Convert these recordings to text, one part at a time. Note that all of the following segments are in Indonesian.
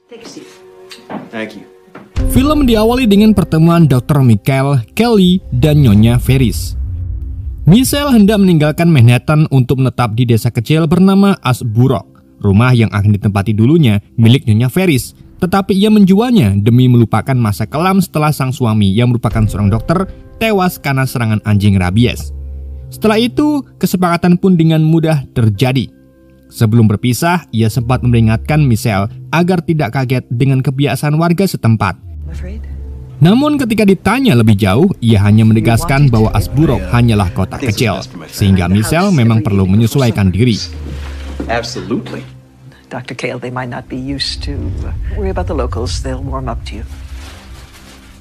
Thank you. Film diawali dengan pertemuan Dr. Michael, Kelly, dan Nyonya Ferris. Michelle hendak meninggalkan Manhattan untuk menetap di desa kecil bernama Ashbrook, rumah yang akan ditempati dulunya milik Nyonya Ferris. Tetapi ia menjualnya demi melupakan masa kelam setelah sang suami yang merupakan seorang dokter tewas karena serangan anjing rabies. Setelah itu, kesepakatan pun dengan mudah terjadi. Sebelum berpisah, ia sempat memperingatkan Michelle agar tidak kaget dengan kebiasaan warga setempat. Namun ketika ditanya lebih jauh, ia hanya menegaskan bahwa Ashbrook hanyalah kota kecil, sehingga Michelle memang perlu menyesuaikan diri. Absolutely. Dr. Kale, they might not be used to worry about the locals. They'll warm up to you.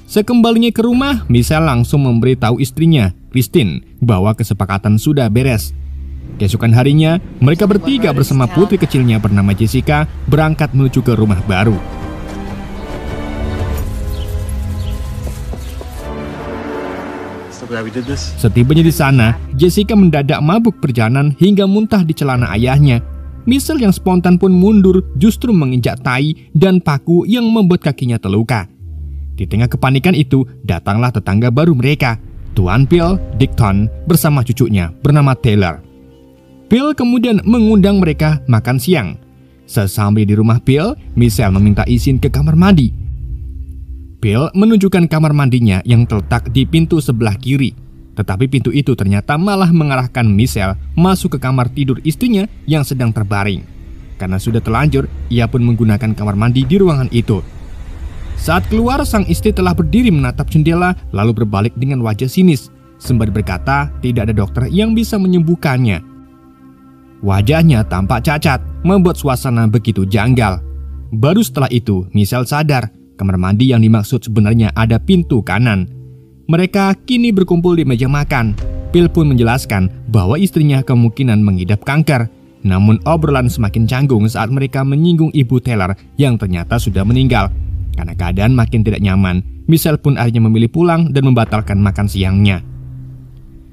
Sekembalinya ke rumah, Michelle langsung memberitahu istrinya, Christine, bahwa kesepakatan sudah beres. Keesokan harinya, mereka bertiga bersama putri kecilnya bernama Jessica berangkat menuju ke rumah baru. Setibanya di sana, Jessica mendadak mabuk perjalanan hingga muntah di celana ayahnya. Michelle yang spontan pun mundur, justru menginjak tai dan paku yang membuat kakinya terluka. Di tengah kepanikan itu, datanglah tetangga baru mereka, Tuan Bill Dickton bersama cucunya bernama Taylor. Bill kemudian mengundang mereka makan siang. Sesampai di rumah Bill, Michelle meminta izin ke kamar mandi. Bill menunjukkan kamar mandinya yang terletak di pintu sebelah kiri. Tetapi pintu itu ternyata malah mengarahkan Michelle masuk ke kamar tidur istrinya yang sedang terbaring. Karena sudah terlanjur, ia pun menggunakan kamar mandi di ruangan itu. Saat keluar, sang istri telah berdiri menatap jendela lalu berbalik dengan wajah sinis, sembari berkata tidak ada dokter yang bisa menyembuhkannya. Wajahnya tampak cacat, membuat suasana begitu janggal. Baru setelah itu, Michelle sadar kamar mandi yang dimaksud sebenarnya ada pintu kanan. Mereka kini berkumpul di meja makan. Bill pun menjelaskan bahwa istrinya kemungkinan mengidap kanker. Namun obrolan semakin canggung saat mereka menyinggung ibu Taylor yang ternyata sudah meninggal. Karena keadaan makin tidak nyaman, Michelle pun akhirnya memilih pulang dan membatalkan makan siangnya.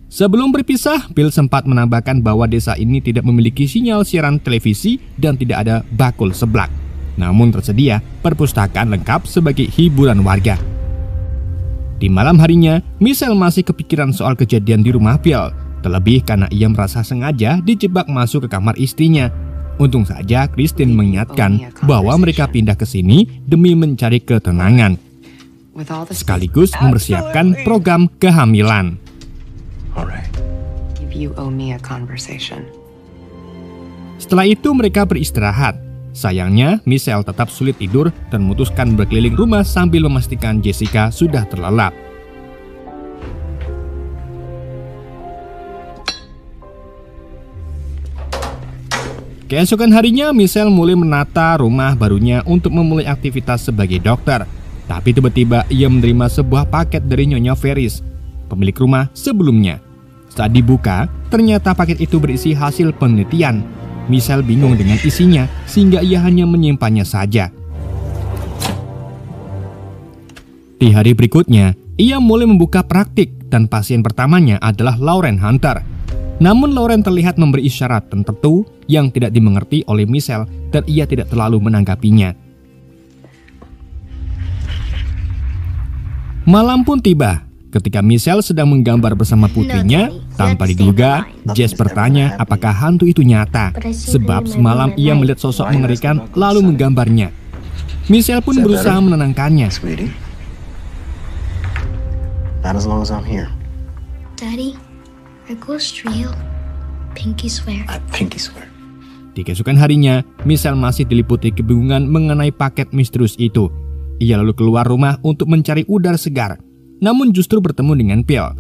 Sebelum berpisah, Bill sempat menambahkan bahwa desa ini tidak memiliki sinyal siaran televisi dan tidak ada bakul seblak. Namun tersedia perpustakaan lengkap sebagai hiburan warga. Di malam harinya, Michelle masih kepikiran soal kejadian di rumah Bill, terlebih karena ia merasa sengaja dijebak masuk ke kamar istrinya. Untung saja Christine mengingatkan bahwa mereka pindah ke sini demi mencari ketenangan, sekaligus mempersiapkan program kehamilan. Setelah itu mereka beristirahat. Sayangnya, Michelle tetap sulit tidur dan memutuskan berkeliling rumah sambil memastikan Jessica sudah terlelap. Keesokan harinya, Michelle mulai menata rumah barunya untuk memulai aktivitas sebagai dokter. Tapi tiba-tiba ia menerima sebuah paket dari Nyonya Ferris, pemilik rumah sebelumnya. Saat dibuka, ternyata paket itu berisi hasil penelitian. Michelle bingung dengan isinya, sehingga ia hanya menyimpannya saja. Di hari berikutnya, ia mulai membuka praktik dan pasien pertamanya adalah Lauren Hunter. Namun Lauren terlihat memberi isyarat tertentu yang tidak dimengerti oleh Michelle dan ia tidak terlalu menanggapinya. Malam pun tiba. Ketika Michelle sedang menggambar bersama putrinya, tanpa diduga, Jess bertanya apakah hantu itu nyata, sebab semalam ia melihat sosok mengerikan lalu menggambarnya. Michelle pun berusaha menenangkannya. Daddy, are ghosts real? Pinky swear. Di keesokan harinya, Michelle masih diliputi kebingungan mengenai paket misterius itu. Ia lalu keluar rumah untuk mencari udara segar, namun justru bertemu dengan Bill.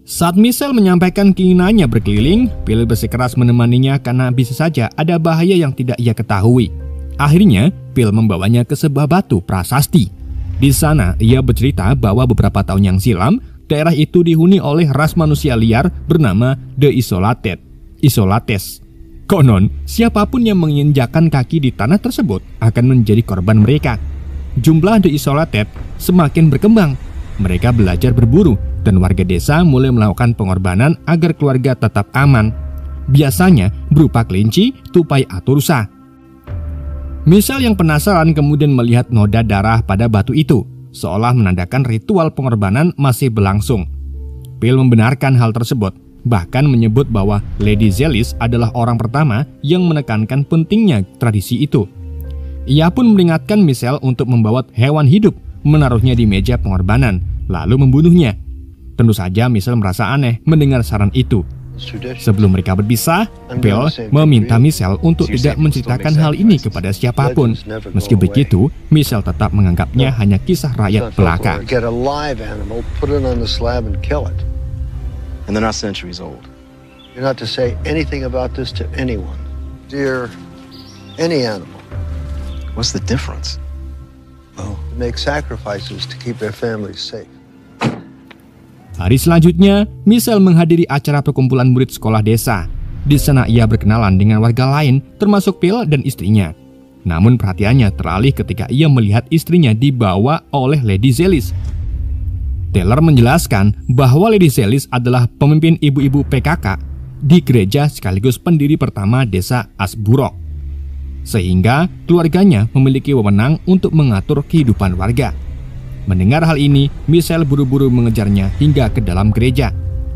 Saat Michelle menyampaikan keinginannya berkeliling, Bill bersikeras menemaninya karena bisa saja ada bahaya yang tidak ia ketahui. Akhirnya, Bill membawanya ke sebuah batu prasasti. Di sana, ia bercerita bahwa beberapa tahun yang silam, daerah itu dihuni oleh ras manusia liar bernama The Isolates. Konon, siapapun yang menginjakkan kaki di tanah tersebut akan menjadi korban mereka. Jumlah The Isolated semakin berkembang. Mereka belajar berburu dan warga desa mulai melakukan pengorbanan agar keluarga tetap aman. Biasanya berupa kelinci, tupai, atau rusa. Michelle yang penasaran kemudian melihat noda darah pada batu itu, seolah menandakan ritual pengorbanan masih berlangsung. Phil membenarkan hal tersebut, bahkan menyebut bahwa Lady Zelis adalah orang pertama yang menekankan pentingnya tradisi itu. Ia pun memperingatkan Michelle untuk membawa hewan hidup, menaruhnya di meja pengorbanan, lalu membunuhnya. Tentu saja Michelle merasa aneh mendengar saran itu. Sebelum mereka berpisah, Phil meminta Michelle untuk tidak menceritakan hal ini kepada siapapun. Meski begitu, Michelle tetap menganggapnya hanya kisah rakyat belaka. And they're not centuries old. You're not to say anything about this to anyone. Dear any animal. What's the difference? Well, make sacrifices to keep their families safe. Hari selanjutnya, Michelle menghadiri acara perkumpulan murid sekolah desa. Di sana ia berkenalan dengan warga lain, termasuk Phil dan istrinya. Namun perhatiannya teralih ketika ia melihat istrinya dibawa oleh Lady Zelis. Taylor menjelaskan bahwa Lady Zelis adalah pemimpin ibu-ibu PKK di gereja sekaligus pendiri pertama desa Asburo. Sehingga keluarganya memiliki wewenang untuk mengatur kehidupan warga. Mendengar hal ini, Michelle buru-buru mengejarnya hingga ke dalam gereja.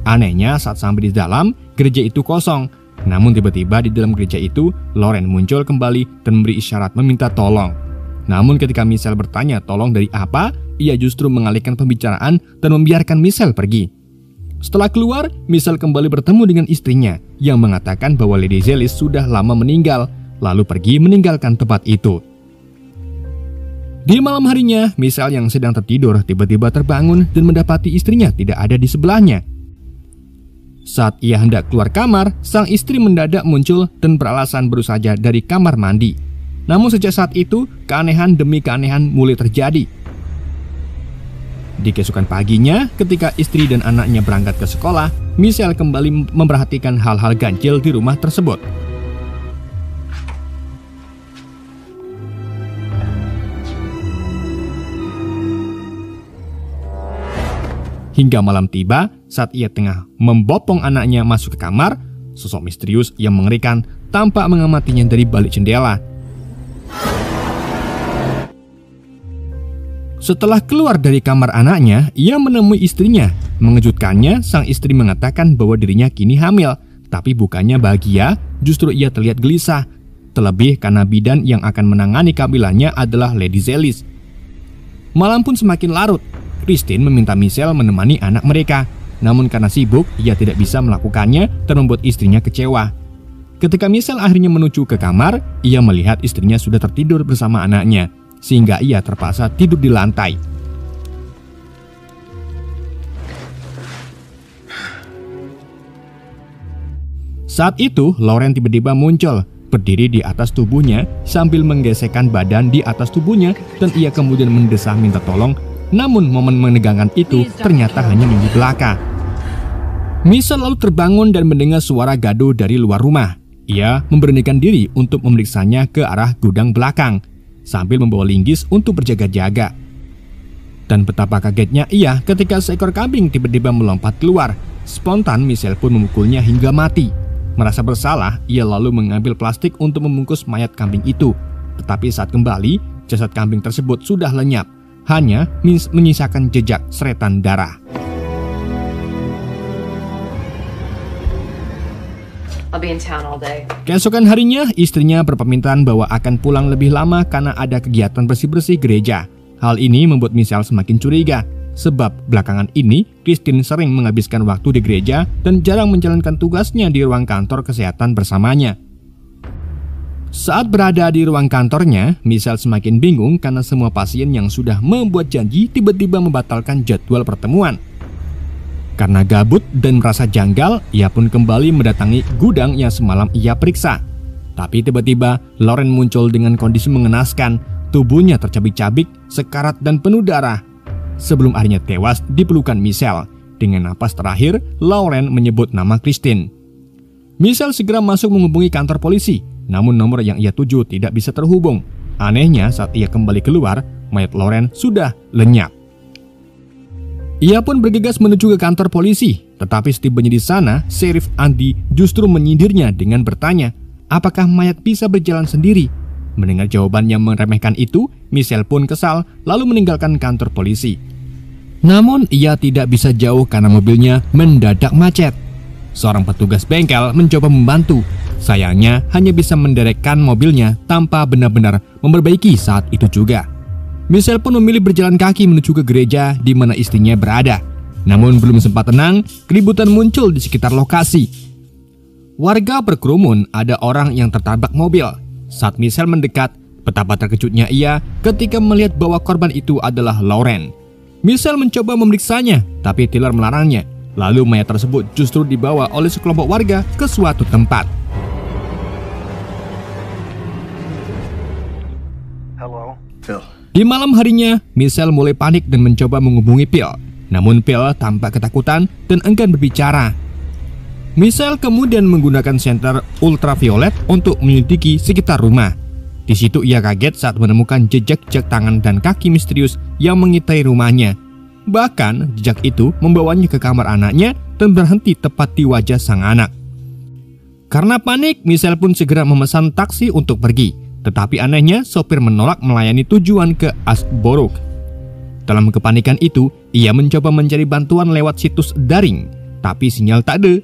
Anehnya, saat sampai di dalam, gereja itu kosong. Namun tiba-tiba di dalam gereja itu, Lauren muncul kembali dan memberi isyarat meminta tolong. Namun ketika Michelle bertanya tolong dari apa, ia justru mengalihkan pembicaraan dan membiarkan Michelle pergi. Setelah keluar, Michelle kembali bertemu dengan istrinya yang mengatakan bahwa Lady Zelis sudah lama meninggal, lalu pergi meninggalkan tempat itu. Di malam harinya, Michelle yang sedang tertidur tiba-tiba terbangun dan mendapati istrinya tidak ada di sebelahnya. Saat ia hendak keluar kamar, sang istri mendadak muncul dan beralasan baru saja dari kamar mandi. Namun sejak saat itu, keanehan demi keanehan mulai terjadi. Di keesokan paginya, ketika istri dan anaknya berangkat ke sekolah, Michelle kembali memperhatikan hal-hal ganjil di rumah tersebut. Hingga malam tiba, saat ia tengah membopong anaknya masuk ke kamar, sosok misterius yang mengerikan tampak mengamatinya dari balik jendela. Setelah keluar dari kamar anaknya, ia menemui istrinya. Mengejutkannya, sang istri mengatakan bahwa dirinya kini hamil. Tapi bukannya bahagia, justru ia terlihat gelisah. Terlebih karena bidan yang akan menangani kehamilannya adalah Lady Zelis. Malam pun semakin larut. Christine meminta Michelle menemani anak mereka. Namun karena sibuk, ia tidak bisa melakukannya dan membuat istrinya kecewa. Ketika Michelle akhirnya menuju ke kamar, ia melihat istrinya sudah tertidur bersama anaknya, sehingga ia terpaksa tidur di lantai. Saat itu, Lauren tiba-tiba muncul, berdiri di atas tubuhnya sambil menggesekkan badan di atas tubuhnya, dan ia kemudian mendesah minta tolong. Namun momen menegangkan itu ternyata hanya mimpi belaka. Michelle lalu terbangun dan mendengar suara gaduh dari luar rumah. Ia memberanikan diri untuk memeriksanya ke arah gudang belakang, sambil membawa linggis untuk berjaga-jaga. Dan betapa kagetnya ia ketika seekor kambing tiba-tiba melompat keluar. Spontan Michelle pun memukulnya hingga mati. Merasa bersalah, ia lalu mengambil plastik untuk membungkus mayat kambing itu. Tetapi saat kembali, jasad kambing tersebut sudah lenyap. Hanya menyisakan jejak seretan darah. I'll be in town all day. Keesokan harinya, istrinya berpermintaan bahwa akan pulang lebih lama karena ada kegiatan bersih-bersih gereja. Hal ini membuat Michelle semakin curiga, sebab belakangan ini Christine sering menghabiskan waktu di gereja dan jarang menjalankan tugasnya di ruang kantor kesehatan bersamanya. Saat berada di ruang kantornya, Michelle semakin bingung karena semua pasien yang sudah membuat janji tiba-tiba membatalkan jadwal pertemuan. Karena gabut dan merasa janggal, ia pun kembali mendatangi gudang yang semalam ia periksa. Tapi tiba-tiba Lauren muncul dengan kondisi mengenaskan, tubuhnya tercabik-cabik, sekarat dan penuh darah. Sebelum akhirnya tewas di pelukan Michelle. Dengan napas terakhir, Lauren menyebut nama Christine. Michelle segera masuk menghubungi kantor polisi. Namun nomor yang ia tuju tidak bisa terhubung. Anehnya, saat ia kembali keluar, mayat Lauren sudah lenyap. Ia pun bergegas menuju ke kantor polisi. Tetapi setibanya di sana, Sheriff Andy justru menyindirnya dengan bertanya, apakah mayat bisa berjalan sendiri? Mendengar jawaban yang meremehkan itu, Michelle pun kesal lalu meninggalkan kantor polisi. Namun ia tidak bisa jauh karena mobilnya mendadak macet. Seorang petugas bengkel mencoba membantu. Sayangnya hanya bisa menderekkan mobilnya tanpa benar-benar memperbaiki saat itu juga. Michelle pun memilih berjalan kaki menuju ke gereja di mana istrinya berada. Namun belum sempat tenang, keributan muncul di sekitar lokasi. Warga berkerumun, ada orang yang tertabrak mobil. Saat Michelle mendekat, betapa terkejutnya ia ketika melihat bahwa korban itu adalah Lauren. Michelle mencoba memeriksanya, tapi Tyler melarangnya. Lalu mayat tersebut justru dibawa oleh sekelompok warga ke suatu tempat. Hello, Phil. Di malam harinya, Michelle mulai panik dan mencoba menghubungi Phil. Namun Phil tampak ketakutan dan enggan berbicara. Michelle kemudian menggunakan senter ultraviolet untuk menyelidiki sekitar rumah. Di situ ia kaget saat menemukan jejak-jejak tangan dan kaki misterius yang mengitai rumahnya. Bahkan jejak itu membawanya ke kamar anaknya dan berhenti tepat di wajah sang anak. Karena panik, Michelle pun segera memesan taksi untuk pergi. Tetapi anehnya, sopir menolak melayani tujuan ke Ashborough. Dalam kepanikan itu, ia mencoba mencari bantuan lewat situs daring, tapi sinyal tak ada.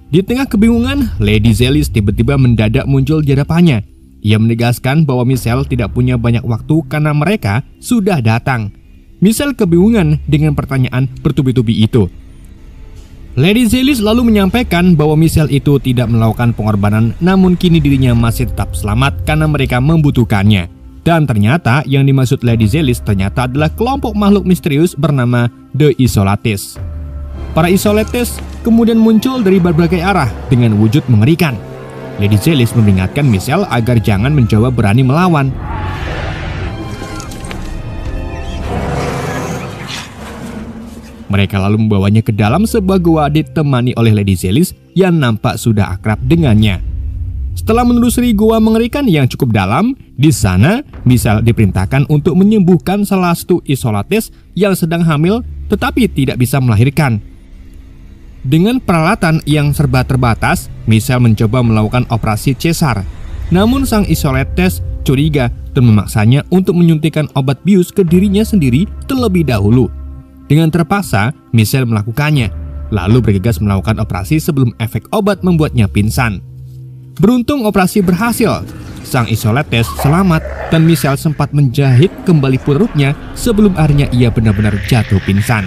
Di tengah kebingungan, Lady Zelis tiba-tiba mendadak muncul di hadapannya. Ia menegaskan bahwa Michelle tidak punya banyak waktu karena mereka sudah datang. Michelle kebingungan dengan pertanyaan bertubi-tubi itu. Lady Zelis lalu menyampaikan bahwa Michelle itu tidak melakukan pengorbanan, namun kini dirinya masih tetap selamat karena mereka membutuhkannya. Dan ternyata yang dimaksud Lady Zelis ternyata adalah kelompok makhluk misterius bernama The Isolates. Para Isolates kemudian muncul dari berbagai arah dengan wujud mengerikan. Lady Zelis memperingatkan Michelle agar jangan mencoba berani melawan. Mereka lalu membawanya ke dalam sebuah gua ditemani oleh Lady Zelis yang nampak sudah akrab dengannya. Setelah menelusuri gua mengerikan yang cukup dalam, di sana Michelle diperintahkan untuk menyembuhkan salah satu Isolates yang sedang hamil tetapi tidak bisa melahirkan. Dengan peralatan yang serba terbatas, Michelle mencoba melakukan operasi cesar. Namun sang Isolates curiga dan memaksanya untuk menyuntikkan obat bius ke dirinya sendiri terlebih dahulu. Dengan terpaksa, Michelle melakukannya, lalu bergegas melakukan operasi sebelum efek obat membuatnya pingsan. Beruntung operasi berhasil. Sang Isolates selamat dan Michelle sempat menjahit kembali perutnya sebelum akhirnya ia benar-benar jatuh pingsan.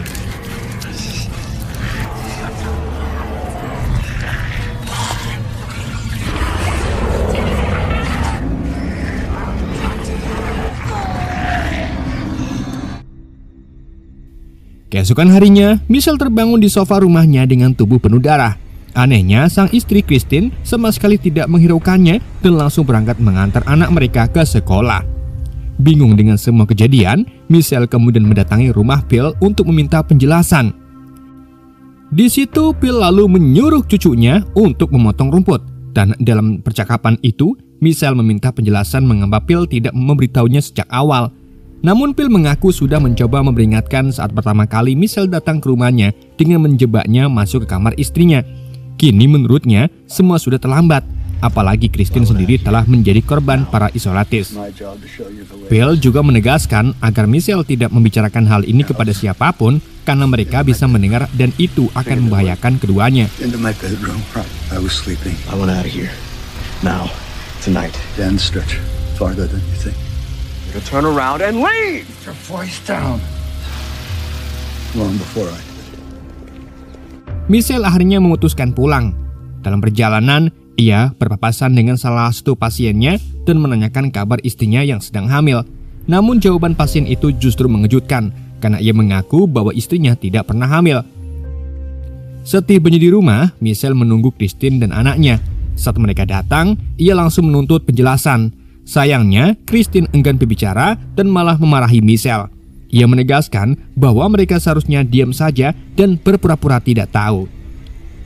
Keesokan harinya, Michelle terbangun di sofa rumahnya dengan tubuh penuh darah. Anehnya, sang istri Christine sama sekali tidak menghiraukannya dan langsung berangkat mengantar anak mereka ke sekolah. Bingung dengan semua kejadian, Michelle kemudian mendatangi rumah Phil untuk meminta penjelasan. Di situ, Phil lalu menyuruh cucunya untuk memotong rumput. Dan dalam percakapan itu, Michelle meminta penjelasan mengapa Phil tidak memberitahunya sejak awal. Namun Phil mengaku sudah mencoba memperingatkan saat pertama kali Michelle datang ke rumahnya dengan menjebaknya masuk ke kamar istrinya. Kini menurutnya semua sudah terlambat, apalagi Christine sendiri telah menjadi korban para Isolates. Phil juga menegaskan agar Michelle tidak membicarakan hal ini kepada siapapun karena mereka bisa mendengar dan itu akan membahayakan keduanya. Into my bedroom. I was sleeping. I want out of here. Now. Tonight. Dan stretch farther than you think. To turn around and leave! Your voice down. Long before I did. Michelle akhirnya memutuskan pulang. Dalam perjalanan, ia berpapasan dengan salah satu pasiennya dan menanyakan kabar istrinya yang sedang hamil. Namun jawaban pasien itu justru mengejutkan karena ia mengaku bahwa istrinya tidak pernah hamil. Setibanya di rumah, Michelle menunggu Christine dan anaknya. Saat mereka datang, ia langsung menuntut penjelasan. Sayangnya, Christine enggan berbicara dan malah memarahi Michelle. Ia menegaskan bahwa mereka seharusnya diam saja dan berpura-pura tidak tahu.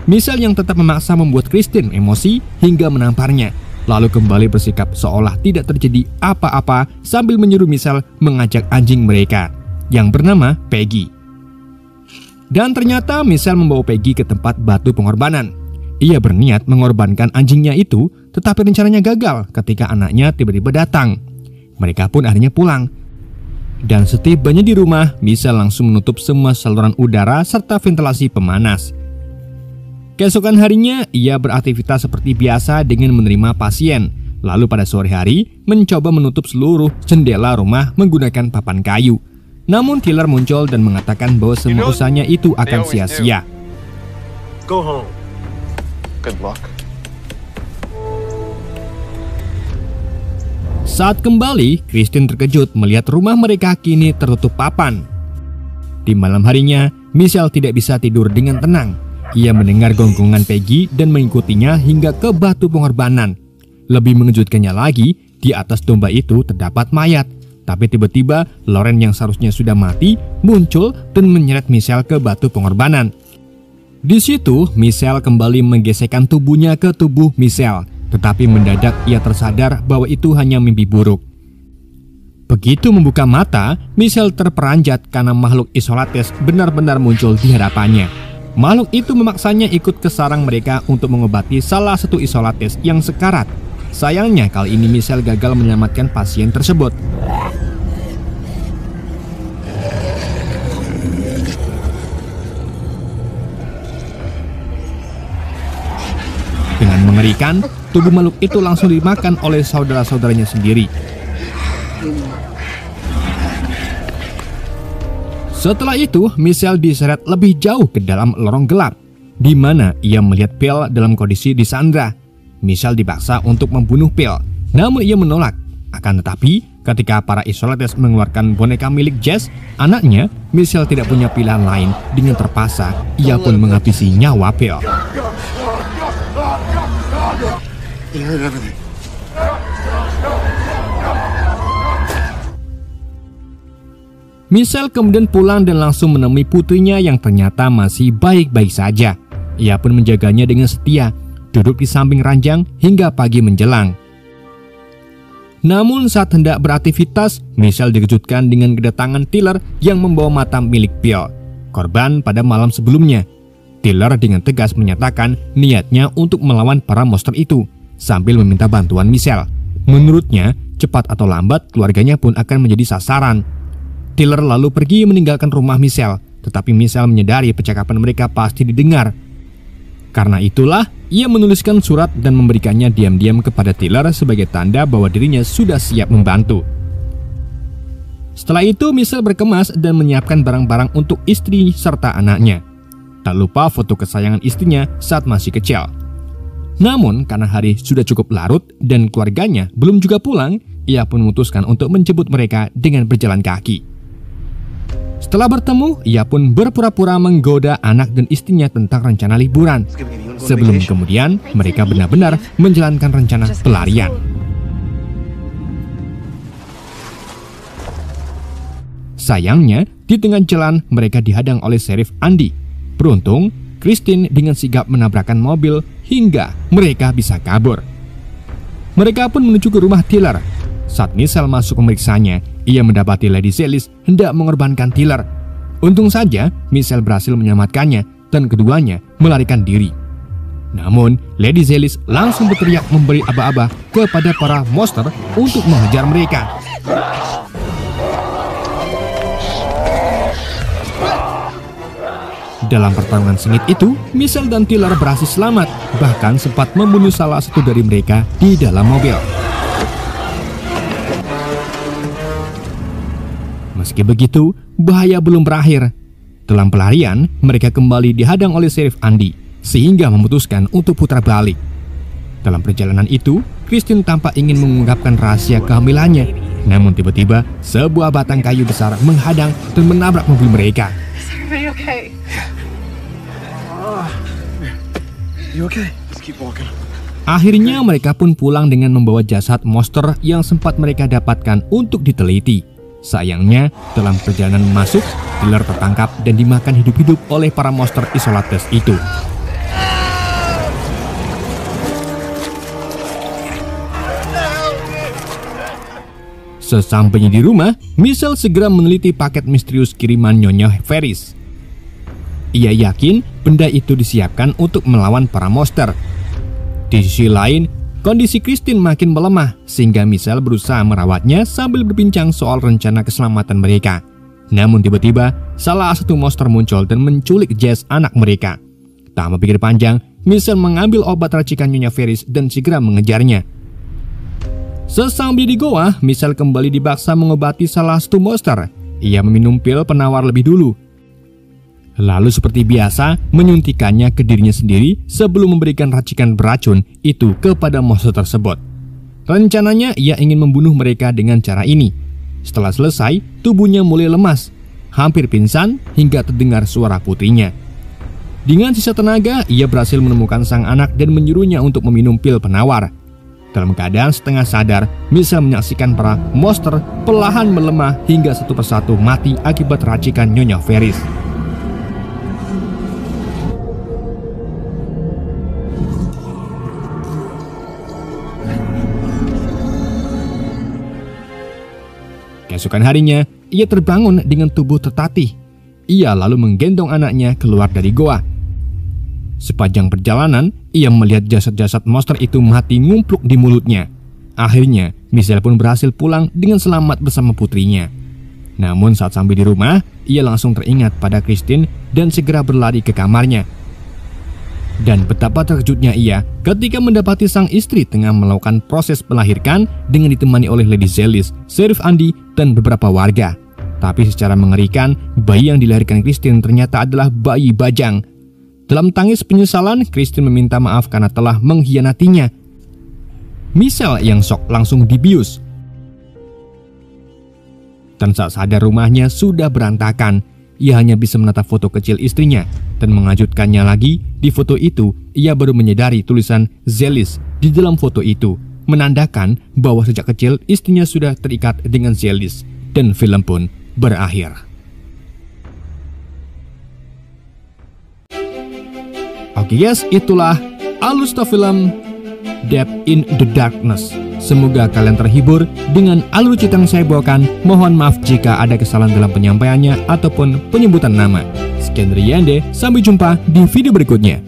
Michelle yang tetap memaksa membuat Christine emosi hingga menamparnya, lalu kembali bersikap seolah tidak terjadi apa-apa sambil menyuruh Michelle mengajak anjing mereka, yang bernama Peggy. Dan ternyata Michelle membawa Peggy ke tempat batu pengorbanan. Ia berniat mengorbankan anjingnya itu, tetapi rencananya gagal ketika anaknya tiba-tiba datang. Mereka pun akhirnya pulang. Dan setibanya di rumah, Michelle langsung menutup semua saluran udara serta ventilasi pemanas. Keesokan harinya, ia beraktivitas seperti biasa dengan menerima pasien. Lalu pada sore hari, mencoba menutup seluruh jendela rumah menggunakan papan kayu. Namun Tiller muncul dan mengatakan bahwa semua usahanya itu akan sia-sia. Go home. Good luck. Saat kembali, Christine terkejut melihat rumah mereka kini tertutup papan. Di malam harinya, Michelle tidak bisa tidur dengan tenang. Ia mendengar gonggongan Peggy dan mengikutinya hingga ke batu pengorbanan. Lebih mengejutkannya lagi, di atas domba itu terdapat mayat. Tapi tiba-tiba, Lauren yang seharusnya sudah mati muncul dan menyeret Michelle ke batu pengorbanan. Di situ, Michelle kembali menggesekkan tubuhnya ke tubuh Michelle. Tetapi mendadak ia tersadar bahwa itu hanya mimpi buruk. Begitu membuka mata, Michelle terperanjat karena makhluk Isolates benar-benar muncul di hadapannya. Makhluk itu memaksanya ikut ke sarang mereka untuk mengobati salah satu Isolates yang sekarat. Sayangnya kali ini Michelle gagal menyelamatkan pasien tersebut. Dengan mengerikan, tubuh makhluk itu langsung dimakan oleh saudara-saudaranya sendiri. Setelah itu, Michelle diseret lebih jauh ke dalam lorong gelap, di mana ia melihat Bill dalam kondisi disandra. Michelle dipaksa untuk membunuh Bill, namun ia menolak. Akan tetapi, ketika para Isolates mengeluarkan boneka milik Jess, anaknya, Michelle tidak punya pilihan lain. Dengan terpaksa, ia pun menghabisi nyawa Bill. It hurt everything. Michelle kemudian pulang dan langsung menemui putrinya yang ternyata masih baik-baik saja. Ia pun menjaganya dengan setia, duduk di samping ranjang hingga pagi menjelang. Namun saat hendak beraktivitas, Michelle dikejutkan dengan kedatangan Tiller yang membawa mata milik Bill, korban pada malam sebelumnya. Tiller dengan tegas menyatakan niatnya untuk melawan para monster itu, sambil meminta bantuan Michelle. Menurutnya, cepat atau lambat keluarganya pun akan menjadi sasaran. Tiller lalu pergi meninggalkan rumah Michelle, tetapi Michelle menyadari percakapan mereka pasti didengar. Karena itulah, ia menuliskan surat dan memberikannya diam-diam kepada Tiller sebagai tanda bahwa dirinya sudah siap membantu. Setelah itu, Michelle berkemas dan menyiapkan barang-barang untuk istri serta anaknya. Tak lupa foto kesayangan istrinya saat masih kecil. Namun, karena hari sudah cukup larut dan keluarganya belum juga pulang, ia pun memutuskan untuk menjemput mereka dengan berjalan kaki. Setelah bertemu, ia pun berpura-pura menggoda anak dan istrinya tentang rencana liburan. Sebelum kemudian, mereka benar-benar menjalankan rencana pelarian. Sayangnya, di tengah jalan mereka dihadang oleh Sheriff Andy. Beruntung, Christine dengan sigap menabrakkan mobil hingga mereka bisa kabur. Mereka pun menuju ke rumah Tiller. Saat Michelle masuk memeriksanya, ia mendapati Lady Zelis hendak mengorbankan Tiller. Untung saja Michelle berhasil menyelamatkannya dan keduanya melarikan diri. Namun, Lady Zelis langsung berteriak memberi aba-aba kepada para monster untuk mengejar mereka. Dalam pertarungan sengit itu, Michelle dan Tiller berhasil selamat, bahkan sempat membunuh salah satu dari mereka di dalam mobil. Meski begitu, bahaya belum berakhir. Dalam pelarian, mereka kembali dihadang oleh Sheriff Andy, sehingga memutuskan untuk putar balik. Dalam perjalanan itu, Christine tampak ingin mengungkapkan rahasia kehamilannya. Namun tiba-tiba, sebuah batang kayu besar menghadang dan menabrak mobil mereka. Everybody okay? You okay? Let's keep walking. Akhirnya mereka pun pulang dengan membawa jasad monster yang sempat mereka dapatkan untuk diteliti. Sayangnya, dalam perjalanan masuk, Tiller tertangkap dan dimakan hidup-hidup oleh para monster Isolates itu. Sesampainya di rumah, Michelle segera meneliti paket misterius kiriman Nyonya Ferris. Ia yakin benda itu disiapkan untuk melawan para monster. Di sisi lain, Kondisi Christine makin melemah sehingga Michelle berusaha merawatnya sambil berbincang soal rencana keselamatan mereka. Namun tiba-tiba salah satu monster muncul dan menculik Jess, anak mereka. Tak berpikir panjang, Michelle mengambil obat racikan Nyonya Ferris dan segera mengejarnya. Sesampai di goa, Michelle kembali dipaksa mengobati salah satu monster. Ia meminum pil penawar lebih dulu. Lalu seperti biasa menyuntikannya ke dirinya sendiri sebelum memberikan racikan beracun itu kepada monster tersebut. Rencananya ia ingin membunuh mereka dengan cara ini. Setelah selesai, tubuhnya mulai lemas, hampir pingsan hingga terdengar suara putrinya. Dengan sisa tenaga, ia berhasil menemukan sang anak dan menyuruhnya untuk meminum pil penawar. Dalam keadaan setengah sadar, Michelle menyaksikan para monster perlahan melemah hingga satu persatu mati akibat racikan Nyonya Ferris. Keesokan harinya, ia terbangun dengan tubuh tertatih. Ia lalu menggendong anaknya keluar dari goa. Sepanjang perjalanan, ia melihat jasad-jasad monster itu mati ngumpluk di mulutnya. Akhirnya, Michelle pun berhasil pulang dengan selamat bersama putrinya. Namun saat sampai di rumah, ia langsung teringat pada Christine dan segera berlari ke kamarnya. Dan betapa terkejutnya ia ketika mendapati sang istri tengah melakukan proses melahirkan dengan ditemani oleh Lady Zelis, Sheriff Andy, dan beberapa warga. Tapi secara mengerikan, bayi yang dilahirkan Christine ternyata adalah bayi bajang. Dalam tangis penyesalan, Christine meminta maaf karena telah mengkhianatinya. Michelle yang shock langsung dibius. Dan saat sadar rumahnya sudah berantakan, ia hanya bisa menatap foto kecil istrinya. Dan mengejutkannya lagi, di foto itu ia baru menyadari tulisan Zelis di dalam foto itu, menandakan bahwa sejak kecil istrinya sudah terikat dengan Zelis. Dan film pun berakhir. Oke guys, itulah alur cerita film Death in the Darkness. Semoga kalian terhibur dengan alur cerita yang saya bawakan. Mohon maaf jika ada kesalahan dalam penyampaiannya ataupun penyebutan nama. Sekian dari Yande, sampai jumpa di video berikutnya.